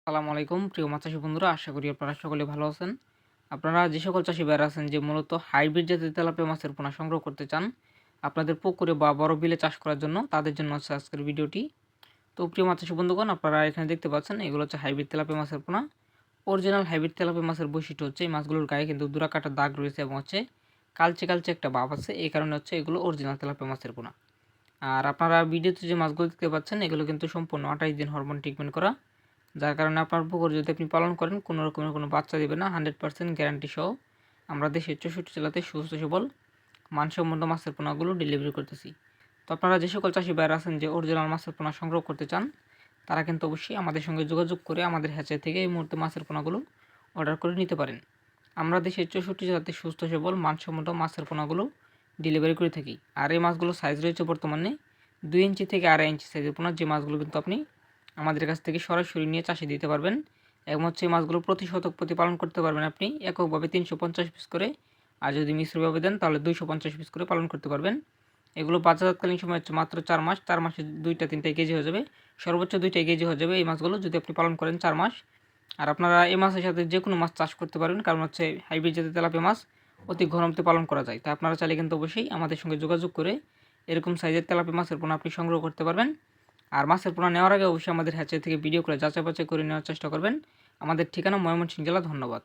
আসসালামু আলাইকুম প্রিয় মাছ চাষি বন্ধুরা, আশা করি আপনারা সকলে ভালো আছেন। আপনারা যে সকল চাষি ভাইরা আছেন যে মূলত হাইব্রিড জাতের তেলাপিয়া মাছের পোনা সংগ্রহ করতে চান আপনাদের পুকুরে বা বড় বিলে চাষ করার জন্য, তাদের জন্য হচ্ছে আজকের ভিডিওটি। তো প্রিয় মাছ চাষি বন্ধুগণ, আপনারা এখানে দেখতে পাচ্ছেন এগুলো হচ্ছে হাইব্রিড তেলাপিয়া মাছের পোনা। অরিজিনাল হাইব্রিড তেলাপিয়া মাছের বৈশিষ্ট্য হচ্ছে এই মাছগুলোর গায়ে কিন্তু দুরা কাটার দাগ রয়েছে এবং হচ্ছে কালচে কালচে একটা ভাব আছে, এই কারণে হচ্ছে এগুলো অরিজিনাল তেলাপিয়া মাছের পোনা। আর আপনারা ভিডিওতে যে মাছগুলো দেখতে পাচ্ছেন এগুলো কিন্তু সম্পূর্ণ 28 দিন হরমোন ট্রিটমেন্ট করা, যার কারণে আপনার পুকুর যদি আপনি পালন করেন কোনো রকমের কোনো বাচ্চা দেবে না, 100% গ্যারান্টি সহ আমরা দেশের 64 জেলাতে সুস্থ সবল মানসম্মত মাছের পোনাগুলো ডেলিভারি করতেছি। তো আপনারা যে সকল চাষি ভাইরা আছেন যে অরিজিনাল মাছের পোনা সংগ্রহ করতে চান, তারা কিন্তু অবশ্যই আমাদের সঙ্গে যোগাযোগ করে আমাদের হ্যাচারি থেকে এই মুহূর্তে মাছের পোনাগুলো অর্ডার করে নিতে পারেন। আমরা দেশের 64 জেলাতে সুস্থ সবল মানসম্মত মাছের পোনাগুলো ডেলিভারি করে থাকি। আর এই মাছগুলো সাইজ রয়েছে বর্তমানে 2 ইঞ্চি থেকে 2.5 ইঞ্চি সাইজের পোনা, যে মাছগুলো কিন্তু আপনি আমাদের কাছ থেকে সরাসরি নিয়ে চাষে দিতে পারবেন। এবং হচ্ছে এই মাছগুলো প্রতি শতক প্রতি পালন করতে পারবেন আপনি এককভাবে 350 পিস করে, আর যদি মিশ্রভাবে দেন তাহলে 250 পিস করে পালন করতে পারবেন। এগুলো বাজারকালীন সময় হচ্ছে মাত্র 4 মাস, 4 মাসে 2-3 কেজি হয়ে যাবে, সর্বোচ্চ 2 কেজি হয়ে যাবে এই মাছগুলো যদি আপনি পালন করেন 4 মাস। আর আপনারা এই মাছের সাথে যে কোনো মাছ চাষ করতে পারবেন, কারণ হচ্ছে হাইব্রিড জাতের তেলাপিয়া মাছ অতি ঘনত্বে পালন করা যায়। তাই আপনারা চাইলে কিন্তু অবশ্যই আমাদের সঙ্গে যোগাযোগ করে এরকম সাইজের তেলাপিয়া মাছের পোনা আপনি সংগ্রহ করতে পারবেন। আর মাছের পোনা নেওয়ার আগে অবশ্যই আমাদের হ্যাচারি থেকে ভিডিও করে যাচাই বাছাই করে নেওয়ার চেষ্টা করবেন। আমাদের ঠিকানা ময়মনসিংহ জেলা। ধন্যবাদ।